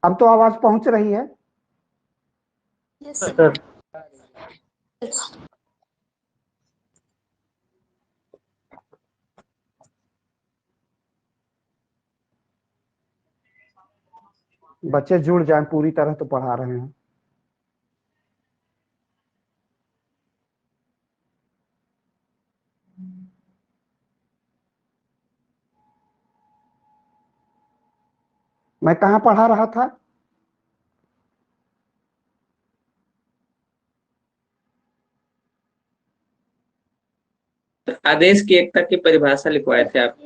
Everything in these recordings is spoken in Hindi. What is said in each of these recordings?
अब तो आवाज पहुंच रही है? Yes sir. बच्चे जुड़ जाएं, पूरी तरह तो पढ़ा रहे हैं। मैं कहां पढ़ा रहा था? आदेश की एकता की परिभाषा लिखवाए थे आप।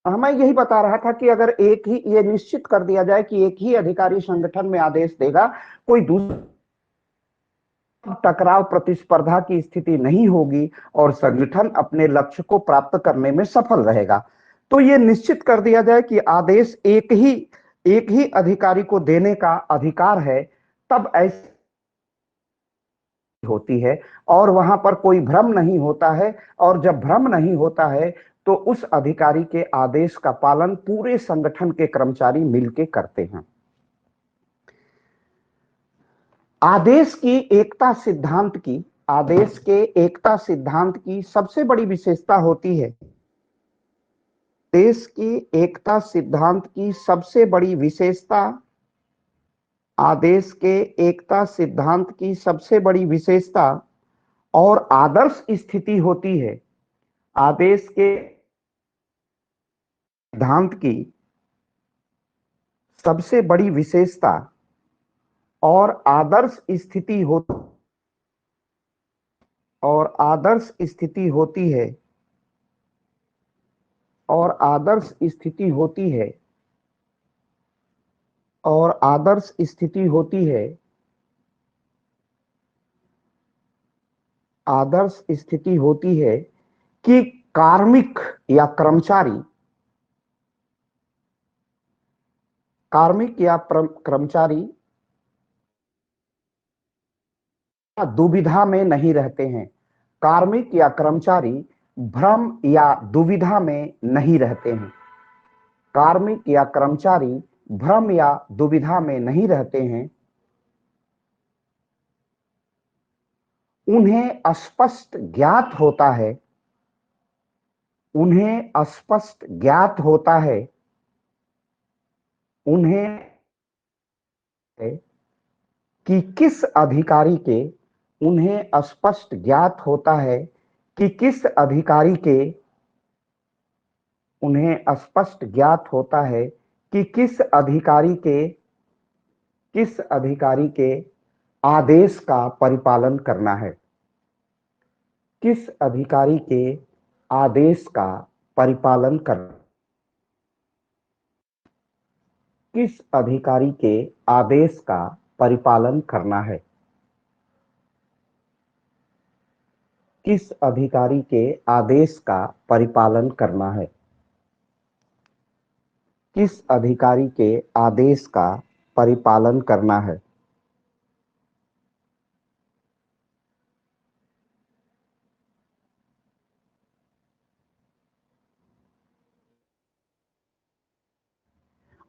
मैं यही बता रहा था कि अगर एक ही ये निश्चित कर दिया जाए कि एक ही अधिकारी संगठन में आदेश देगा, कोई दूसरा टकराव प्रतिस्पर्धा की स्थिति नहीं होगी और संगठन अपने लक्ष्य को प्राप्त करने में सफल रहेगा। तो ये निश्चित कर दिया जाए कि आदेश एक ही अधिकारी को देने का अधिकार है, तब ऐसी होती है और वहां पर कोई भ्रम नहीं होता है। और जब भ्रम नहीं होता है तो उस अधिकारी के आदेश का पालन पूरे संगठन के कर्मचारी मिलकर करते हैं। आदेश के एकता सिद्धांत की सबसे बड़ी विशेषता होती है, देश की एकता सिद्धांत की सबसे बड़ी विशेषता, आदेश के एकता सिद्धांत की सबसे बड़ी विशेषता और आदर्श स्थिति होती है। आदेश के सिद्धांत की सबसे बड़ी विशेषता और आदर्श स्थिति होती और आदर्श स्थिति होती है और आदर्श स्थिति होती है और आदर्श स्थिति होती है आदर्श स्थिति होती है कि कार्मिक या कर्मचारी दुविधा में नहीं रहते हैं। कार्मिक या कर्मचारी भ्रम या दुविधा में नहीं रहते हैं। कार्मिक या कर्मचारी भ्रम या दुविधा में नहीं रहते हैं। उन्हें स्पष्ट ज्ञात होता है उन्हें स्पष्ट ज्ञात होता है उन्हें कि किस अधिकारी के उन्हें स्पष्ट ज्ञात होता है कि किस अधिकारी के उन्हें स्पष्ट ज्ञात होता है कि किस अधिकारी के आदेश का परिपालन करना है। किस अधिकारी के आदेश का परिपालन करना किस अधिकारी के आदेश का परिपालन करना है। किस अधिकारी के आदेश का परिपालन करना है। किस अधिकारी के आदेश का परिपालन करना है।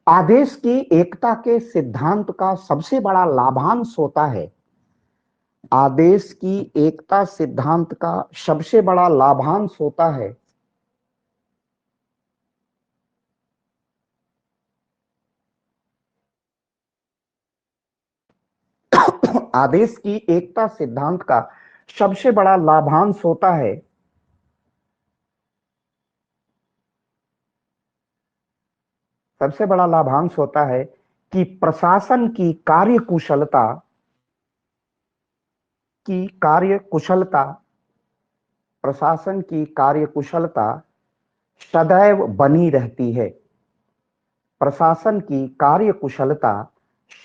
आदेश की एकता के सिद्धांत का सबसे बड़ा लाभांश होता है आदेश की एकता सिद्धांत का सबसे बड़ा लाभांश होता है आदेश की एकता सिद्धांत का सबसे बड़ा लाभांश होता है सबसे बड़ा लाभांश होता है कि प्रशासन की कार्यकुशलता सदैव बनी रहती है। प्रशासन की कार्यकुशलता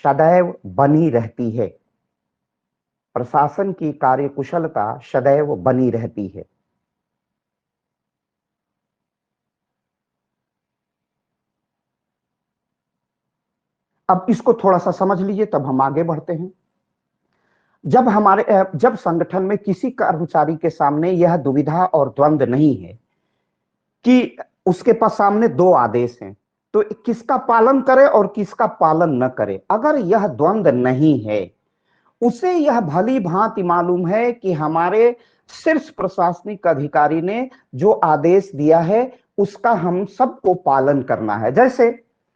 सदैव बनी रहती है। प्रशासन की कार्यकुशलता सदैव बनी रहती है। अब इसको थोड़ा सा समझ लीजिए, तब हम आगे बढ़ते हैं। जब संगठन में किसी कर्मचारी के सामने यह दुविधा और द्वंद्व नहीं है कि उसके पास सामने दो आदेश हैं, तो किसका पालन करे और किसका पालन न करे, अगर यह द्वंद्व नहीं है, उसे यह भली भांति मालूम है कि हमारे शीर्ष प्रशासनिक अधिकारी ने जो आदेश दिया है उसका हम सबको पालन करना है। जैसे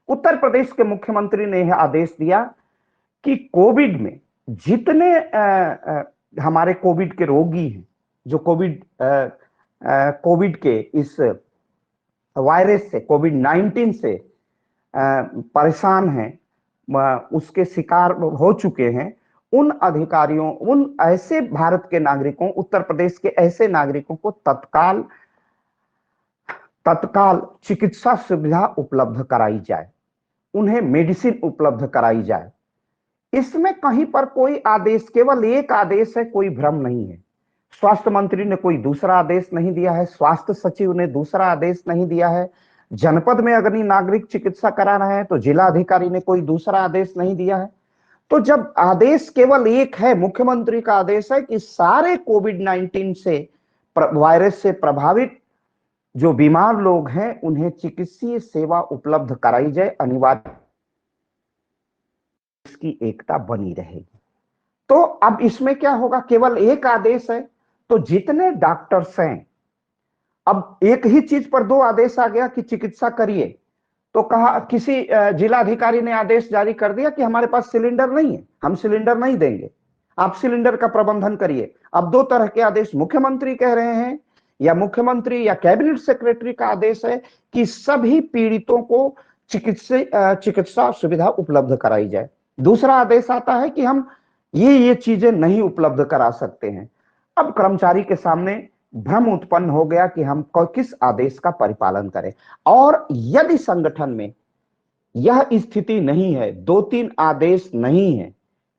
उत्तर प्रदेश के मुख्यमंत्री ने यह आदेश दिया कि कोविड में जितने हमारे कोविड के रोगी हैं, जो कोविड के इस वायरस से, कोविड-19 से परेशान हैं, उसके शिकार हो चुके हैं, उन अधिकारियों, उन ऐसे भारत के नागरिकों, उत्तर प्रदेश के ऐसे नागरिकों को तत्काल चिकित्सा सुविधा उपलब्ध कराई जाए, उन्हें मेडिसिन उपलब्ध कराई जाए। इसमें कहीं पर कोई आदेश, केवल एक आदेश है, कोई भ्रम नहीं है। स्वास्थ्य मंत्री ने कोई दूसरा आदेश नहीं दिया है, स्वास्थ्य सचिव ने दूसरा आदेश नहीं दिया है, जनपद में अगर नागरिक चिकित्सा करा रहे हैं तो जिला अधिकारी ने कोई दूसरा आदेश नहीं दिया है। तो जब आदेश केवल एक है, मुख्यमंत्री का आदेश है कि सारे कोविड-19 से वायरस से प्रभावित जो बीमार लोग हैं उन्हें चिकित्सीय सेवा उपलब्ध कराई जाए, अनिवार्य, इसकी एकता बनी रहेगी। तो अब इसमें क्या होगा, केवल एक आदेश है तो जितने डॉक्टर्स हैं, अब एक ही चीज पर दो आदेश आ गया कि चिकित्सा करिए, तो कहा किसी जिलाधिकारी ने आदेश जारी कर दिया कि हमारे पास सिलेंडर नहीं है, हम सिलेंडर नहीं देंगे, आप सिलेंडर का प्रबंधन करिए। अब दो तरह के आदेश मुख्यमंत्री कह रहे हैं, या मुख्यमंत्री या कैबिनेट सेक्रेटरी का आदेश है कि सभी पीड़ितों को चिकित्सा सुविधा उपलब्ध कराई जाए। दूसरा आदेश आता है कि हम ये चीजें नहीं उपलब्ध करा सकते हैं। अब कर्मचारी के सामने भ्रम उत्पन्न हो गया कि हम किस आदेश का परिपालन करें। और यदि संगठन में यह स्थिति नहीं है, 2-3 आदेश नहीं है,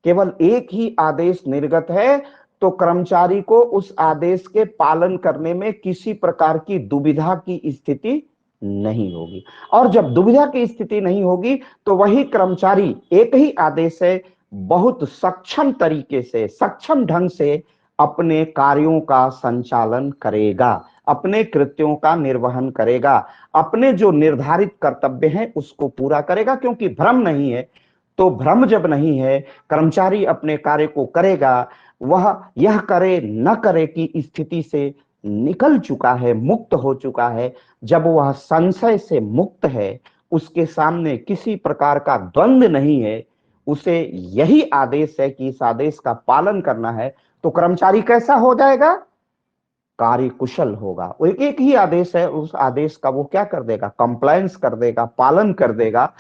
केवल एक ही आदेश निर्गत है, तो कर्मचारी को उस आदेश के पालन करने में किसी प्रकार की दुविधा की स्थिति नहीं होगी। और जब दुविधा की स्थिति नहीं होगी तो वही कर्मचारी, एक ही आदेश है, बहुत सक्षम तरीके से, सक्षम ढंग से अपने कार्यों का संचालन करेगा, अपने कृत्यों का निर्वहन करेगा, अपने जो निर्धारित कर्तव्य हैं उसको पूरा करेगा। क्योंकि भ्रम नहीं है, तो भ्रम जब नहीं है, कर्मचारी अपने कार्य को करेगा, वह यह करे न करे की स्थिति से निकल चुका है, मुक्त हो चुका है। जब वह संशय से मुक्त है, उसके सामने किसी प्रकार का द्वंद्व नहीं है, उसे यही आदेश है कि इस आदेश का पालन करना है, तो कर्मचारी कैसा हो जाएगा, कार्य कुशल होगा। वो एक ही आदेश है, उस आदेश का वो क्या कर देगा, कंप्लायंस कर देगा, पालन कर देगा।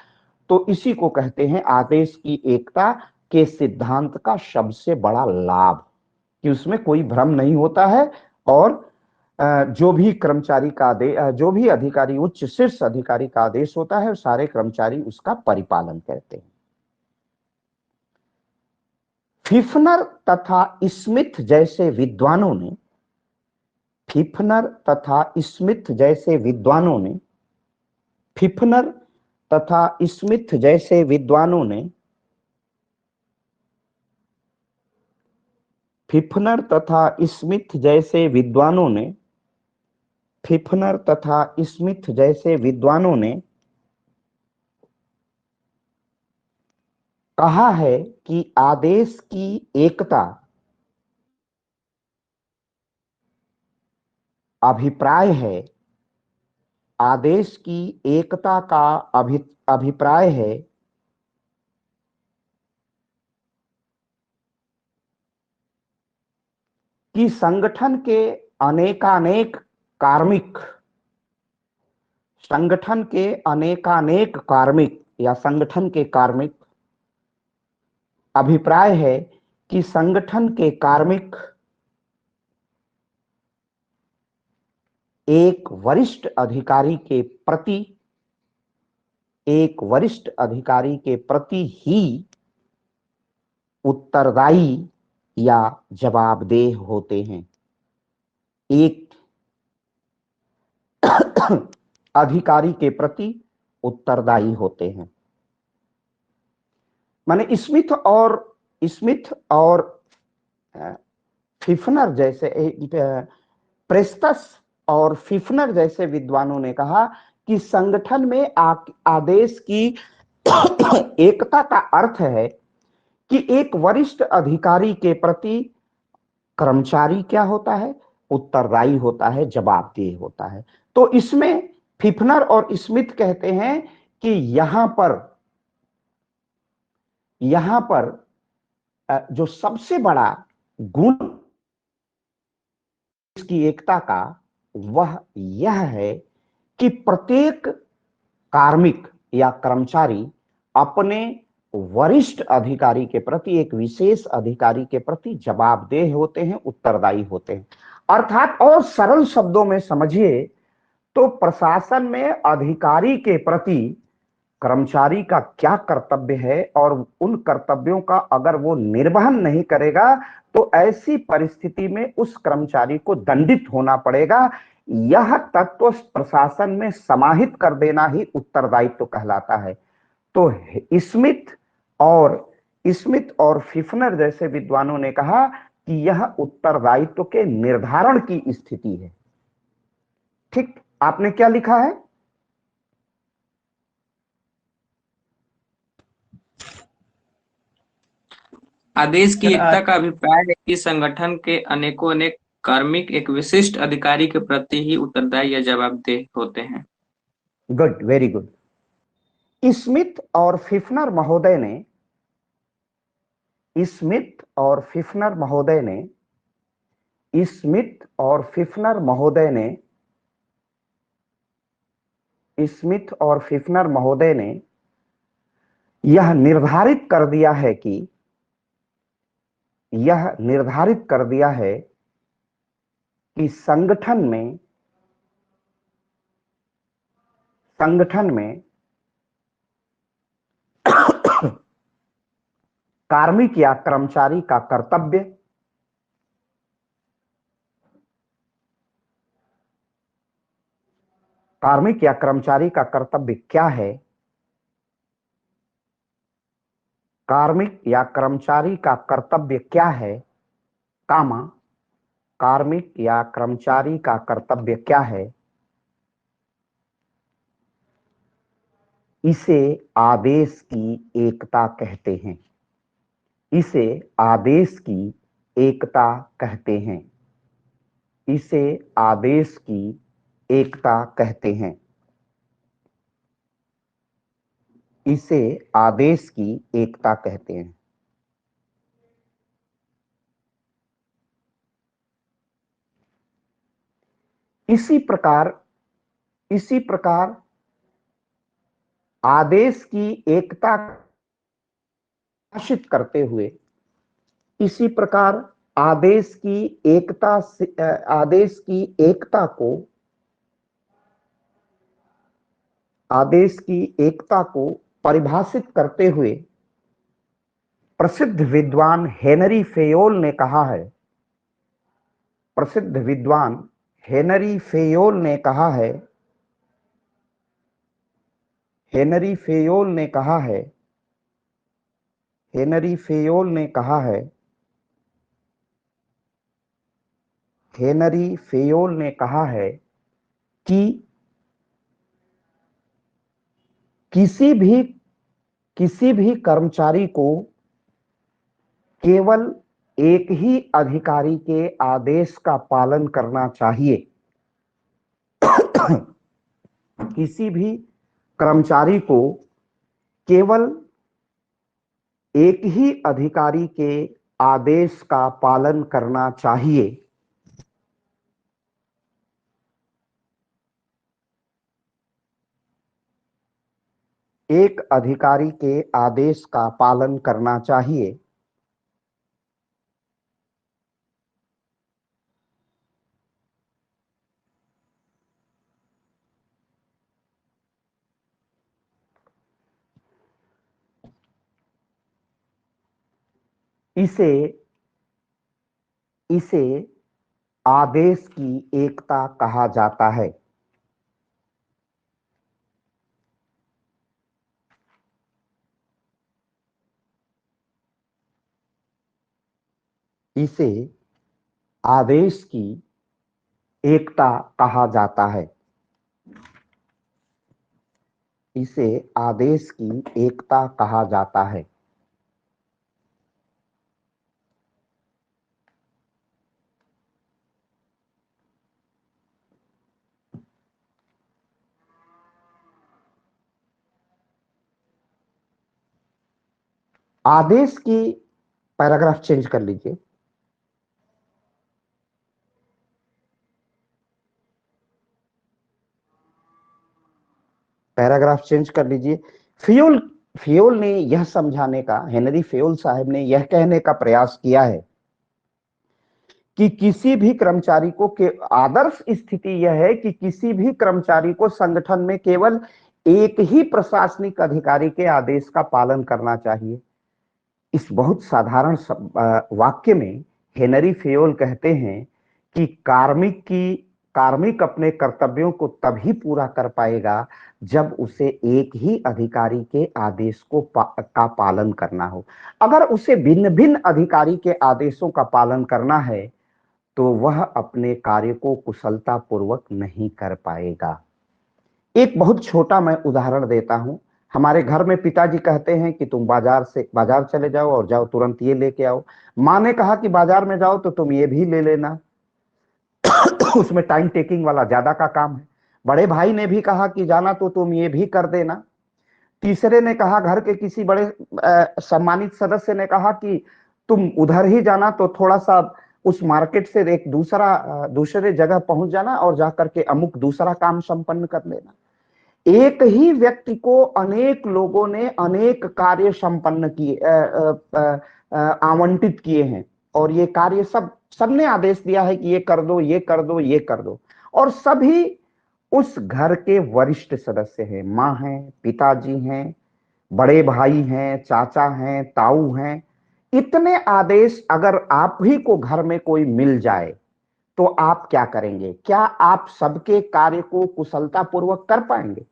तो इसी को कहते हैं आदेश की एकता के सिद्धांत का सबसे बड़ा लाभ, कि उसमें कोई भ्रम नहीं होता है, और जो भी कर्मचारी का आदेश, जो भी अधिकारी, उच्च शीर्ष अधिकारी का आदेश होता है, सारे कर्मचारी उसका परिपालन करते हैं। फिफनर तथा स्मिथ जैसे विद्वानों ने, फिफनर तथा स्मिथ जैसे विद्वानों ने, फिफनर तथा स्मिथ जैसे विद्वानों ने, फिफनर तथा स्मिथ जैसे विद्वानों ने, फिफनर तथा स्मिथ जैसे विद्वानों ने कहा है कि आदेश की एकता अभिप्राय है, आदेश की एकता का अभिप्राय है कि संगठन के अनेकानेक कार्मिक, संगठन के अनेकानेक कार्मिक या संगठन के कार्मिक, अभिप्राय है कि संगठन के कार्मिक एक वरिष्ठ अधिकारी के प्रति, एक वरिष्ठ अधिकारी के प्रति ही उत्तरदायी या जवाबदेह होते हैं। एक अधिकारी के प्रति उत्तरदायी होते हैं। माने स्मिथ और फिफनर जैसे, प्रेस्टस और फिफनर जैसे विद्वानों ने कहा कि संगठन में आदेश की एकता का अर्थ है कि एक वरिष्ठ अधिकारी के प्रति कर्मचारी क्या होता है, उत्तरदायी होता है, जवाबदेह होता है। तो इसमें फिफनर और स्मिथ कहते हैं कि यहां पर जो सबसे बड़ा गुण इसकी एकता का वह यह है कि प्रत्येक कार्मिक या कर्मचारी अपने वरिष्ठ अधिकारी के प्रति, एक विशेष अधिकारी के प्रति जवाबदेह होते हैं, उत्तरदायी होते हैं। अर्थात और सरल शब्दों में समझिए तो प्रशासन में अधिकारी के प्रति कर्मचारी का क्या कर्तव्य है और उन कर्तव्यों का अगर वो निर्वहन नहीं करेगा तो ऐसी परिस्थिति में उस कर्मचारी को दंडित होना पड़ेगा। यह तत्व प्रशासन में समाहित कर देना ही उत्तरदायित्व कहलाता है। तो स्मिथ और फिफनर जैसे विद्वानों ने कहा कि यह उत्तरदायित्व के निर्धारण की स्थिति है। ठीक, आपने क्या लिखा है? आदेश की एकता का अभिप्राय है कि संगठन के अनेकों अनेक कार्मिक एक विशिष्ट अधिकारी के प्रति ही उत्तरदायी या जवाबदेह होते हैं। Good, very good. स्मिथ और फिफनर महोदय ने स्मिथ और फिफनर महोदय ने यह निर्धारित कर दिया है कि संगठन में कार्मिक या कर्मचारी का कर्तव्य क्या है, कार्मिक या कर्मचारी का कर्तव्य क्या है, कार्मिक या कर्मचारी का कर्तव्य क्या है, इसे आदेश की एकता कहते हैं। इसे आदेश की एकता कहते हैं। इसे आदेश की एकता कहते हैं। इसे आदेश की एकता कहते हैं। इसी प्रकार आदेश की एकता प्रकाशित करते हुए, इसी प्रकार आदेश की एकता को परिभाषित करते हुए प्रसिद्ध विद्वान हेनरी फेयोल ने कहा है, हेनरी फेयोल ने कहा है कि किसी भी कर्मचारी को केवल एक ही अधिकारी के आदेश का पालन करना चाहिए। किसी भी कर्मचारी को केवल एक ही अधिकारी के आदेश का पालन करना चाहिए। एक अधिकारी के आदेश का पालन करना चाहिए। इसे आदेश की एकता कहा जाता है। इसे आदेश की एकता कहा जाता है। इसे आदेश की एकता कहा जाता है। आदेश की पैराग्राफ चेंज कर लीजिए। पैराग्राफ चेंज कर लीजिए। फियोल फियोल ने यह समझाने का, हेनरी फियोल साहब ने यह कहने का प्रयास किया है कि किसी भी कर्मचारी को के आदर्श स्थिति यह है कि किसी भी कर्मचारी को संगठन में केवल एक ही प्रशासनिक अधिकारी के आदेश का पालन करना चाहिए। इस बहुत साधारण वाक्य में हेनरी फेयोल कहते हैं कि कार्मिक अपने कर्तव्यों को तभी पूरा कर पाएगा जब उसे एक ही अधिकारी के आदेश का पालन करना हो। अगर उसे भिन्न भिन्न अधिकारी के आदेशों का पालन करना है तो वह अपने कार्य को कुशलता पूर्वक नहीं कर पाएगा। एक बहुत छोटा मैं उदाहरण देता हूं। हमारे घर में पिताजी कहते हैं कि तुम बाजार चले जाओ और जाओ तुरंत ये लेके आओ। माँ ने कहा कि बाजार में जाओ तो तुम ये भी ले लेना। उसमें टाइम टेकिंग वाला ज्यादा का काम है। बड़े भाई ने भी कहा कि जाना तो तुम ये भी कर देना। तीसरे ने कहा, घर के किसी बड़े सम्मानित सदस्य ने कहा कि तुम उधर ही जाना, तो थोड़ा सा उस मार्केट से एक दूसरे जगह पहुंच जाना और जाकर के अमुक दूसरा काम संपन्न कर लेना। एक ही व्यक्ति को अनेक लोगों ने अनेक कार्य संपन्न किए, आवंटित किए हैं और ये कार्य सबने आदेश दिया है कि ये कर दो, ये कर दो, ये कर दो। और सभी उस घर के वरिष्ठ सदस्य हैं। माँ हैं, पिताजी हैं, बड़े भाई हैं, चाचा हैं, ताऊ हैं। इतने आदेश अगर आप ही को घर में कोई मिल जाए तो आप क्या करेंगे? क्या आप सबके कार्य को कुशलता पूर्वक कर पाएंगे?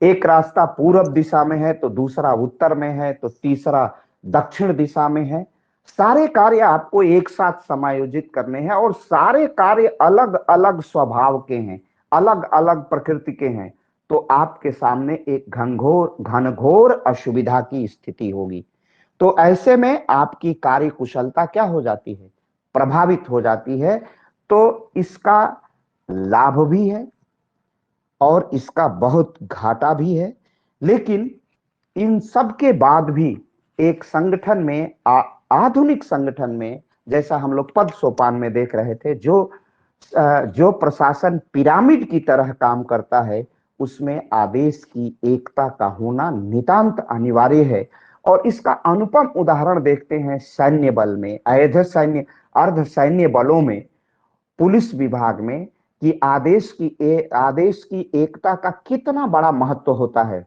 एक रास्ता पूरब दिशा में है तो दूसरा उत्तर में है तो तीसरा दक्षिण दिशा में है। सारे कार्य आपको एक साथ समायोजित करने हैं और सारे कार्य अलग अलग स्वभाव के हैं, अलग अलग प्रकृति के हैं। तो आपके सामने एक घनघोर असुविधा की स्थिति होगी। तो ऐसे में आपकी कार्य कुशलता क्या हो जाती है? प्रभावित हो जाती है। तो इसका लाभ भी है और इसका बहुत घाटा भी है। लेकिन इन सब के बाद भी एक संगठन में, आधुनिक संगठन में, जैसा हम लोग पद सोपान में देख रहे थे, जो प्रशासन पिरामिड की तरह काम करता है, उसमें आदेश की एकता का होना नितांत अनिवार्य है। और इसका अनुपम उदाहरण देखते हैं सैन्य बल में, अर्ध सैन्य बलों में, पुलिस विभाग में, कि आदेश की एकता का कितना बड़ा महत्व होता है।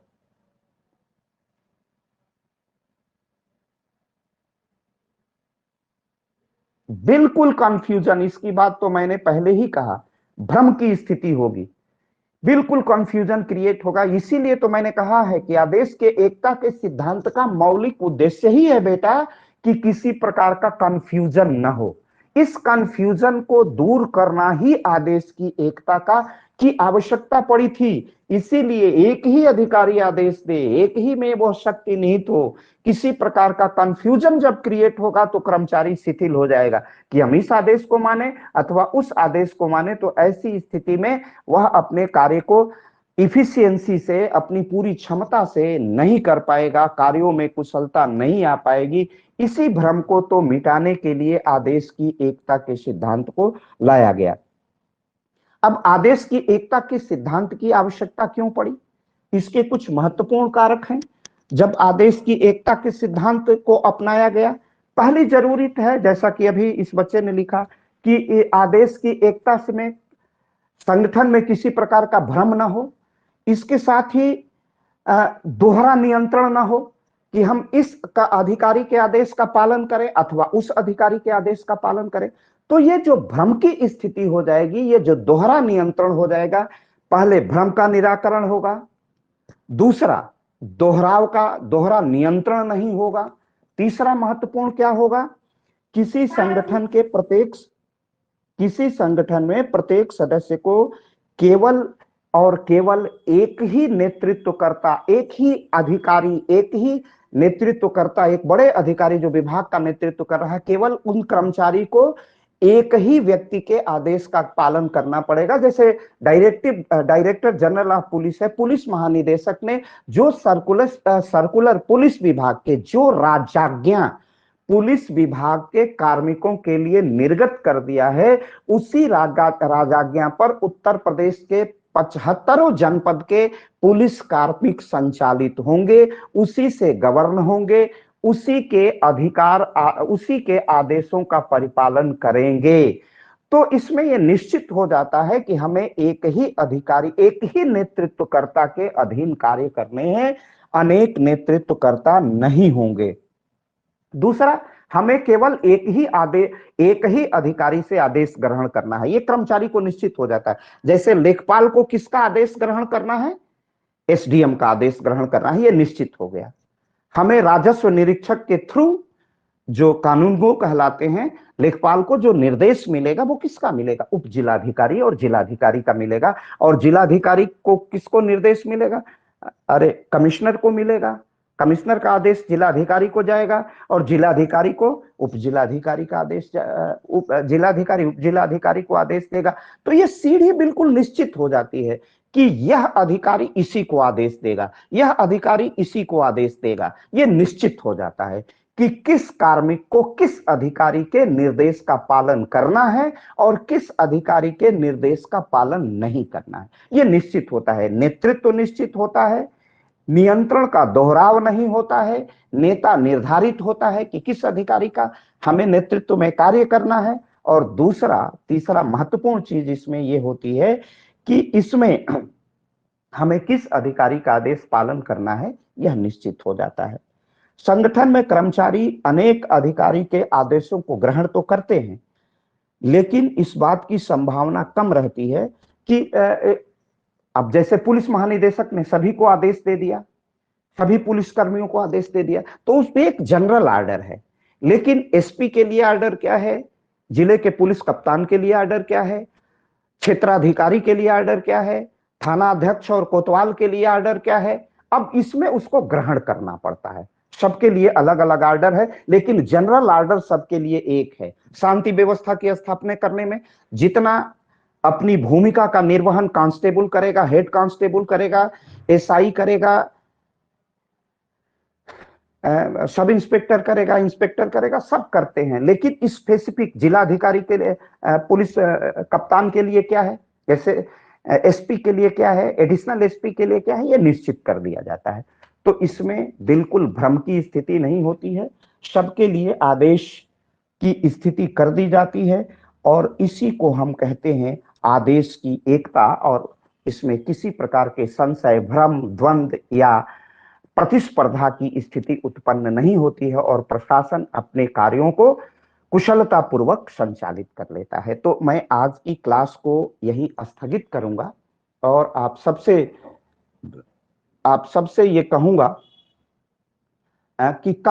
बिल्कुल कंफ्यूजन, इसकी बात तो मैंने पहले ही कहा, भ्रम की स्थिति होगी, बिल्कुल कंफ्यूजन क्रिएट होगा। इसीलिए तो मैंने कहा है कि आदेश के एकता के सिद्धांत का मौलिक उद्देश्य ही है बेटा कि किसी प्रकार का कंफ्यूजन न हो। इस कंफ्यूजन को दूर करना ही आदेश की एकता की आवश्यकता पड़ी थी। इसीलिए एक ही अधिकारी आदेश दे, एक ही में वह शक्ति निहित हो। किसी प्रकार का कंफ्यूजन जब क्रिएट होगा तो कर्मचारी शिथिल हो जाएगा कि हम इस आदेश को माने अथवा उस आदेश को माने। तो ऐसी स्थिति में वह अपने कार्य को इफिशियंसी से, अपनी पूरी क्षमता से नहीं कर पाएगा, कार्यों में कुशलता नहीं आ पाएगी। इसी भ्रम को तो मिटाने के लिए आदेश की एकता के सिद्धांत को लाया गया। अब आदेश की एकता के सिद्धांत की आवश्यकता क्यों पड़ी? इसके कुछ महत्वपूर्ण कारक हैं। जब आदेश की एकता के सिद्धांत को अपनाया गया, पहली जरूरत है, जैसा कि अभी इस बच्चे ने लिखा, कि आदेश की एकता में संगठन में किसी प्रकार का भ्रम ना हो। इसके साथ ही दोहरा नियंत्रण ना हो कि हम इस का अधिकारी के आदेश का पालन करें अथवा उस अधिकारी के आदेश का पालन करें। तो ये जो भ्रम की स्थिति हो जाएगी, ये जो दोहरा नियंत्रण हो जाएगा, पहले भ्रम का निराकरण होगा, दूसरा दोहरा नियंत्रण नहीं होगा, तीसरा महत्वपूर्ण क्या होगा, किसी संगठन में प्रत्येक सदस्य को केवल और केवल एक ही नेतृत्वकर्ता, एक ही अधिकारी, एक ही नेतृत्वकर्ता, एक बड़े अधिकारी जो विभाग का नेतृत्व कर रहा है, केवल उन कर्मचारी को एक ही व्यक्ति के आदेश का पालन करना पड़ेगा। जैसे डायरेक्टर जनरल ऑफ पुलिस है, पुलिस महानिदेशक ने जो सर्कुलर पुलिस विभाग के जो राजाज्ञा पुलिस विभाग के कार्मिकों के लिए निर्गत कर दिया है, उसी राजाज्ञा पर उत्तर प्रदेश के 75 जनपद के पुलिस कार्मिक संचालित होंगे, उसी से गवर्न होंगे, उसी के अधिकार, उसी के आदेशों का परिपालन करेंगे। तो इसमें यह निश्चित हो जाता है कि हमें एक ही अधिकारी, एक ही नेतृत्वकर्ता के अधीन कार्य करने हैं, अनेक नेतृत्वकर्ता नहीं होंगे। दूसरा, हमें केवल एक ही अधिकारी से आदेश ग्रहण करना है, ये कर्मचारी को निश्चित हो जाता है। जैसे लेखपाल को किसका आदेश ग्रहण करना है? एसडीएम का आदेश ग्रहण करना है, ये निश्चित हो गया। हमें राजस्व निरीक्षक के थ्रू जो कानूनगो कहलाते हैं, लेखपाल को जो निर्देश मिलेगा वो किसका मिलेगा? उप जिलाधिकारी और जिलाधिकारी का मिलेगा। और जिलाधिकारी को किसको निर्देश मिलेगा? अरे कमिश्नर को मिलेगा। कमिश्नर का आदेश जिलाधिकारी को जाएगा और जिलाधिकारी को उप जिलाधिकारी का आदेश, जिलाधिकारी उप जिलाधिकारी को आदेश देगा। तो ये सीढ़ी बिल्कुल निश्चित हो जाती है कि यह अधिकारी इसी को आदेश देगा, यह अधिकारी इसी को आदेश देगा। ये निश्चित हो जाता है कि किस कार्मिक को किस अधिकारी के निर्देश का पालन करना है और किस अधिकारी के निर्देश का पालन नहीं करना है, ये निश्चित होता है। नेतृत्व निश्चित होता है, नियंत्रण का दोहराव नहीं होता है, नेता निर्धारित होता है कि किस अधिकारी का हमें नेतृत्व में कार्य करना है। और तीसरा महत्वपूर्ण चीज इसमें यह होती है कि इसमें हमें किस अधिकारी का आदेश पालन करना है, यह निश्चित हो जाता है। संगठन में कर्मचारी अनेक अधिकारी के आदेशों को ग्रहण तो करते हैं, लेकिन इस बात की संभावना कम रहती है कि अब जैसे पुलिस महानिदेशक ने सभी को आदेश दे दिया, सभी पुलिस कर्मियों को आदेश दे दिया, तो उस पे एक जनरल ऑर्डर है। लेकिन एसपी के लिए ऑर्डर क्या है, जिले के पुलिस कप्तान के लिए ऑर्डर क्या है, क्षेत्राधिकारी के लिए ऑर्डर क्या है, थाना अध्यक्ष और कोतवाल के लिए ऑर्डर क्या है। अब इसमें उसको ग्रहण करना पड़ता है, सबके लिए अलग अलग ऑर्डर है, लेकिन जनरल ऑर्डर सबके लिए एक है। शांति व्यवस्था की स्थापना करने में जितना अपनी भूमिका का निर्वहन कांस्टेबल करेगा, हेड कांस्टेबल करेगा, एसआई करेगा, सब इंस्पेक्टर करेगा, इंस्पेक्टर करेगा, सब करते हैं। लेकिन स्पेसिफिक जिलाधिकारी के लिए, पुलिस कप्तान के लिए क्या है, जैसे एसपी के लिए क्या है, एडिशनल एसपी के लिए क्या है, ये निश्चित कर दिया जाता है। तो इसमें बिल्कुल भ्रम की स्थिति नहीं होती है, सबके लिए आदेश की स्थिति कर दी जाती है और इसी को हम कहते हैं आदेश की एकता। और इसमें किसी प्रकार के संशय, भ्रम, द्वंद्व या प्रतिस्पर्धा की स्थिति उत्पन्न नहीं होती है और प्रशासन अपने कार्यों को कुशलता पूर्वक संचालित कर लेता है। तो मैं आज की क्लास को यही स्थगित करूंगा और आप सबसे ये कहूंगा कि